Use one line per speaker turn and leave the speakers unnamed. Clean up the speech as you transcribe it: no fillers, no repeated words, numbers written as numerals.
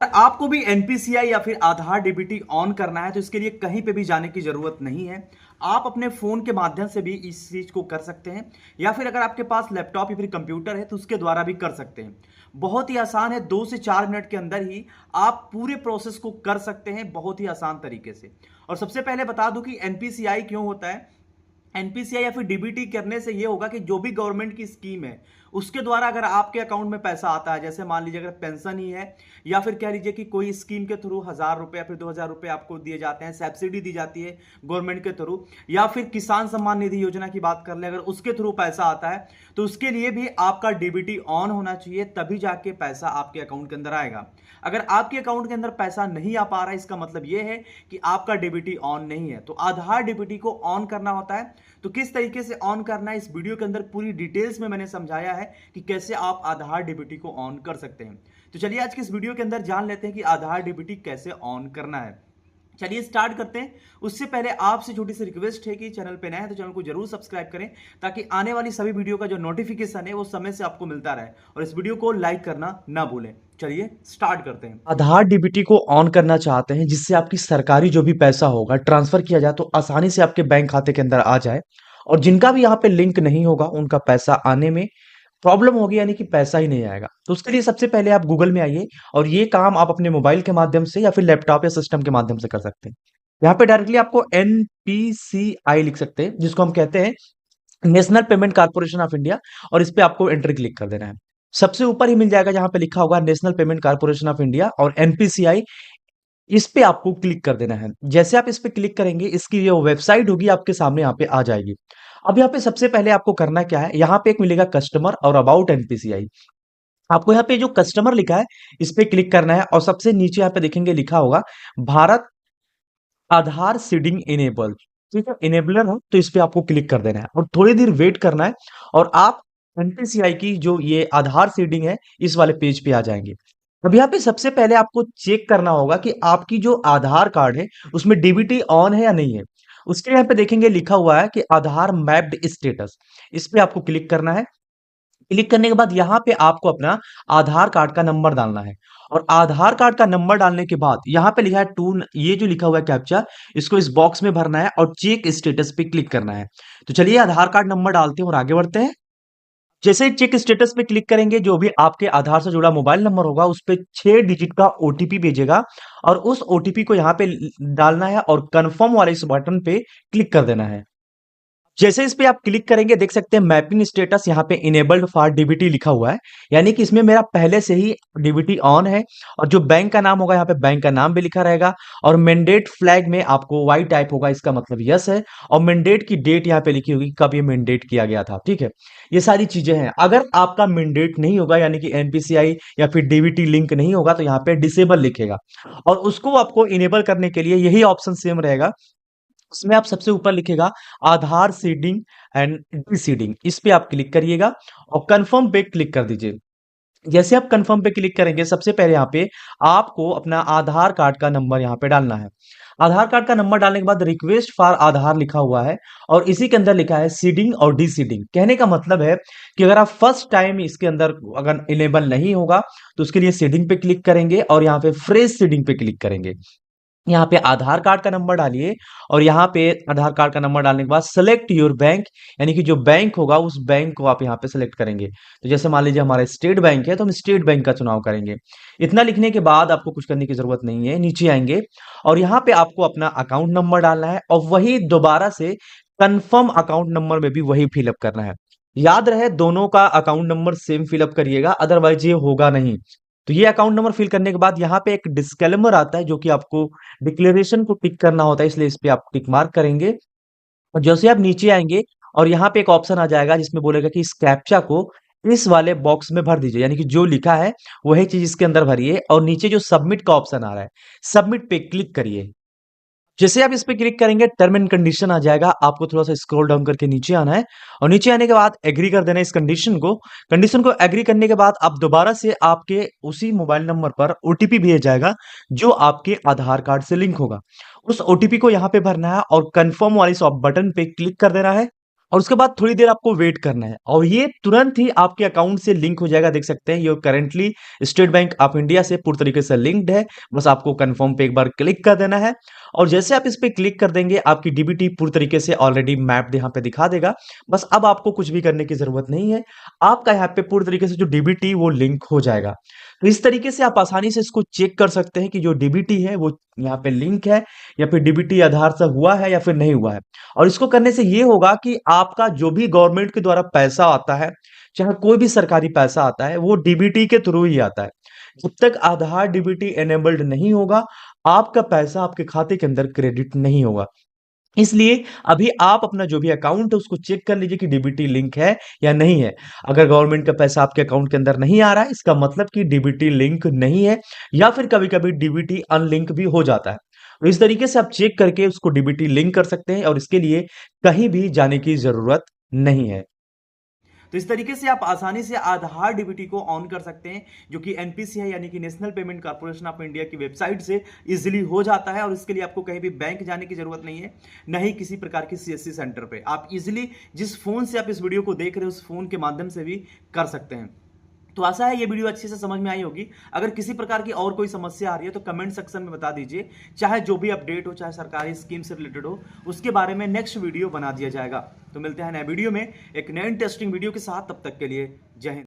आपको भी एनपीसीआई या फिर आधार डीबीटी ऑन करना है तो इसके लिए कहीं पे भी जाने की जरूरत नहीं है। आप अपने फोन के माध्यम से भी इस चीज को कर सकते हैं, या फिर अगर आपके पास लैपटॉप या फिर कंप्यूटर है तो उसके द्वारा भी कर सकते हैं। बहुत ही आसान है, 2 से 4 मिनट के अंदर ही आप पूरे प्रोसेस को कर सकते हैं, बहुत ही आसान तरीके से। और सबसे पहले बता दूं कि एनपीसीआई क्यों होता है। एनपीसीआई या फिर डीबीटी करने से ये होगा कि जो भी गवर्नमेंट की स्कीम है उसके द्वारा अगर आपके अकाउंट में पैसा आता है, जैसे मान लीजिए अगर पेंशन ही है, या फिर कह लीजिए कि कोई स्कीम के थ्रू 1,000 रुपए या फिर 2,000 रुपए आपको दिए जाते हैं, सब्सिडी दी जाती है गवर्नमेंट के थ्रू, या फिर किसान सम्मान निधि योजना की बात कर ले अगर उसके थ्रू पैसा आता है, तो उसके लिए भी आपका डीबीटी ऑन होना चाहिए, तभी जाके पैसा आपके अकाउंट के अंदर आएगा। अगर आपके अकाउंट के अंदर पैसा नहीं आ पा रहा है, इसका मतलब यह है कि आपका डीबीटी ऑन नहीं है। तो आधार डीबीटी को ऑन करना होता है। तो किस तरीके से ऑन करना है, इस वीडियो के अंदर पूरी डिटेल्स में मैंने समझाया है कि कैसे आप आधार डीबीटी को ऑन कर सकते हैं। तो चलिए आज के इस वीडियो के अंदर जान लेते हैं कि आधार डीबीटी कैसे ऑन करना है। चलिए स्टार्ट करते हैं। उससे पहले आपसे छोटी सी रिक्वेस्ट है कि चैनल पे नए हैं तो चैनल को जरूर सब्सक्राइब करें, ताकि आने वाली सभी वीडियो का जो नोटिफिकेशन है वो समय से आपको मिलता रहे, और इस वीडियो को लाइक करना ना भूलें। चलिए स्टार्ट करते हैं।
आधार डीबीटी को ऑन करना चाहते हैं जिससे आपकी सरकारी जो भी पैसा होगा ट्रांसफर किया जाए तो आसानी से आपके बैंक खाते के अंदर आ जाए। और जिनका भी यहाँ पे लिंक नहीं होगा उनका पैसा आने में प्रॉब्लम होगी, यानी कि पैसा ही नहीं आएगा। तो उसके लिए सबसे पहले आप गूगल में आइए और ये काम आप अपने मोबाइल के माध्यम से या फिर लैपटॉप या सिस्टम के माध्यम से कर सकते हैं। यहाँ पे डायरेक्टली आपको एनपीसीआई लिख सकते हैं, जिसको हम कहते हैं national payment corporation of India, और इस पे आपको एंटर क्लिक कर देना है। सबसे ऊपर ही मिल जाएगा जहां पे लिखा होगा national payment corporation of India और एनपीसीआई, इस पे आपको क्लिक कर देना है। जैसे आप इस पे क्लिक करेंगे इसकी जो वेबसाइट होगी आपके सामने यहाँ पे आ जाएगी। अब यहाँ पे सबसे पहले आपको करना क्या है, यहाँ पे एक मिलेगा कस्टमर और अबाउट एनपीसीआई। आपको यहाँ पे जो कस्टमर लिखा है इस पे क्लिक करना है, और सबसे नीचे यहाँ पे देखेंगे लिखा होगा भारत आधार सीडिंग इनेबल। ठीक है, इनेबलर हो तो इस पे आपको क्लिक कर देना है और थोड़ी देर वेट करना है, और आप एनपीसीआई की जो ये आधार सीडिंग है इस वाले पेज पे आ जाएंगे। अब यहाँ पे सबसे पहले आपको चेक करना होगा कि आपकी जो आधार कार्ड है उसमें डीबीटी ऑन है या नहीं है। उसके यहाँ पे देखेंगे लिखा हुआ है कि आधार मैप्ड स्टेटस, इस पे आपको क्लिक करना है। क्लिक करने के बाद यहाँ पे आपको अपना आधार कार्ड का नंबर डालना है, और आधार कार्ड का नंबर डालने के बाद यहाँ पे लिखा है टू, ये जो लिखा हुआ है कैप्चा, इसको इस बॉक्स में भरना है और चेक स्टेटस पे क्लिक करना है। तो चलिए आधार कार्ड नंबर डालते हैं और आगे बढ़ते हैं। जैसे ही चेक स्टेटस पे क्लिक करेंगे जो भी आपके आधार से जुड़ा मोबाइल नंबर होगा उस पे 6 डिजिट का ओटीपी भेजेगा, और उस ओटीपी को यहाँ पे डालना है और कंफर्म वाले इस बटन पे क्लिक कर देना है। जैसे इस पे आप क्लिक करेंगे देख सकते हैं मैपिंग स्टेटस यहाँ पे इनेबल्ड फॉर डीबीटी लिखा हुआ है, यानी कि इसमें मेरा पहले से ही डीबीटी ऑन है। और जो बैंक का नाम होगा यहाँ पे बैंक का नाम भी लिखा रहेगा, और मैंडेट फ्लैग में आपको वाई टाइप होगा, इसका मतलब यस है। और मैंडेट की डेट यहाँ पे लिखी होगी कब ये मैंडेट किया गया था। ठीक है, ये सारी चीजें हैं। अगर आपका मैंडेट नहीं होगा यानी कि एनपीसीआई या फिर डीबीटी लिंक नहीं होगा तो यहाँ पे डिसेबल लिखेगा, और उसको आपको इनेबल करने के लिए यही ऑप्शन सेम रहेगा। उसमें आप सबसे ऊपर लिखेगा आधार सीडिंग एंड डी सीडिंग, इस पे आप क्लिक करिएगा और कंफर्म पे क्लिक कर दीजिए। जैसे आप कंफर्म पे क्लिक करेंगे सबसे पहले यहाँ पे आपको अपना आधार कार्ड का नंबर यहाँ पे डालना है। आधार कार्ड का नंबर डालने के बाद रिक्वेस्ट फॉर आधार लिखा हुआ है, और इसी के अंदर लिखा है सीडिंग और डी सीडिंग। कहने का मतलब है कि अगर आप फर्स्ट टाइम इसके अंदर अगर इनेबल नहीं होगा तो उसके लिए सीडिंग पे क्लिक करेंगे और यहाँ पे फ्रेश सीडिंग पे क्लिक करेंगे। यहाँ पे आधार कार्ड का नंबर डालिए, और यहाँ पे आधार कार्ड का नंबर डालने के बाद सेलेक्ट योर बैंक, यानी कि जो बैंक होगा उस बैंक को आप यहाँ पे सेलेक्ट करेंगे। तो जैसे मान लीजिए हमारा स्टेट बैंक है तो हम स्टेट बैंक का चुनाव करेंगे। इतना लिखने के बाद आपको कुछ करने की जरूरत नहीं है, नीचे आएंगे और यहाँ पे आपको अपना अकाउंट नंबर डालना है, और वही दोबारा से कंफर्म अकाउंट नंबर में भी वही फिलअप करना है। याद रहे दोनों का अकाउंट नंबर सेम फिलअप करिएगा, अदरवाइज ये होगा नहीं। तो ये अकाउंट नंबर फिल करने के बाद यहाँ पे एक डिस्क्लेमर आता है जो कि आपको डिक्लेरेशन को टिक करना होता है, इसलिए इस पे आप टिक मार्क करेंगे। और जैसे आप नीचे आएंगे और यहाँ पे एक ऑप्शन आ जाएगा जिसमें बोलेगा कि इस कैप्चा को इस वाले बॉक्स में भर दीजिए, यानी कि जो लिखा है वही चीज इसके अंदर भरिए, और नीचे जो सबमिट का ऑप्शन आ रहा है सबमिट पे क्लिक करिए। जैसे आप इस पे क्लिक करेंगे टर्म एंड कंडीशन आ जाएगा, आपको थोड़ा सा स्क्रॉल डाउन करके नीचे आना है, और नीचे आने के बाद एग्री कर देना है इस कंडीशन को एग्री करने के बाद आप दोबारा से आपके उसी मोबाइल नंबर पर ओटीपी भेजा जाएगा जो आपके आधार कार्ड से लिंक होगा। उस ओटीपी को यहाँ पे भरना है और कंफर्म वाली इस बटन पे क्लिक कर देना है, और उसके बाद थोड़ी देर आपको वेट करना है और ये तुरंत ही आपके अकाउंट से लिंक हो जाएगा। देख सकते हैं ये currently state bank of India से पूरी तरीके से लिंक्ड है। बस आपको कंफर्म पे एक बार क्लिक कर देना है और जैसे आप इस पे क्लिक कर देंगे आपकी डीबीटी पूरी तरीके से ऑलरेडी मैप्ड यहाँ पे दिखा देगा। बस अब आपको कुछ भी करने की जरूरत नहीं है, आपका यहाँ पे पूरी तरीके से जो डीबीटी वो लिंक हो जाएगा। तो इस तरीके से आप आसानी से इसको चेक कर सकते हैं कि जो डीबीटी है वो यहाँ पे लिंक है या फिर डीबीटी आधार से हुआ है या फिर नहीं हुआ है। और इसको करने से ये होगा कि आपका जो भी गवर्नमेंट के द्वारा पैसा आता है, चाहे कोई भी सरकारी पैसा आता है, वो डीबीटी के थ्रू ही आता है। जब तक आधार डीबीटी एनेबल्ड नहीं होगा, आपका पैसा आपके खाते के अंदर क्रेडिट नहीं होगा। इसलिए अभी आप अपना जो भी अकाउंट है उसको चेक कर लीजिए कि डीबीटी लिंक है या नहीं है। अगर गवर्नमेंट का पैसा आपके अकाउंट के अंदर नहीं आ रहा है, इसका मतलब कि डीबीटी लिंक नहीं है या फिर कभी-कभी डीबीटी अनलिंक भी हो जाता है। तो इस तरीके से आप चेक करके उसको डीबीटी लिंक कर सकते हैं और इसके लिए कहीं भी जाने की ज़रूरत नहीं है।
तो इस तरीके से आप आसानी से आधार डीबीटी को ऑन कर सकते हैं, जो कि एनपीसी है यानी कि national payment corporation of India की वेबसाइट से इजीली हो जाता है। और इसके लिए आपको कहीं भी बैंक जाने की जरूरत नहीं है, न ही किसी प्रकार की सीएससी सेंटर पे। आप इजीली जिस फोन से आप इस वीडियो को देख रहे हो उस फोन के माध्यम से भी कर सकते हैं। तो आशा है ये वीडियो अच्छे से समझ में आई होगी। अगर किसी प्रकार की और कोई समस्या आ रही है तो कमेंट सेक्शन में बता दीजिए। चाहे जो भी अपडेट हो, चाहे सरकारी स्कीम से रिलेटेड हो, उसके बारे में नेक्स्ट वीडियो बना दिया जाएगा। तो मिलते हैं नए वीडियो में एक नए इंटरेस्टिंग वीडियो के साथ। तब तक के लिए जय हिंद।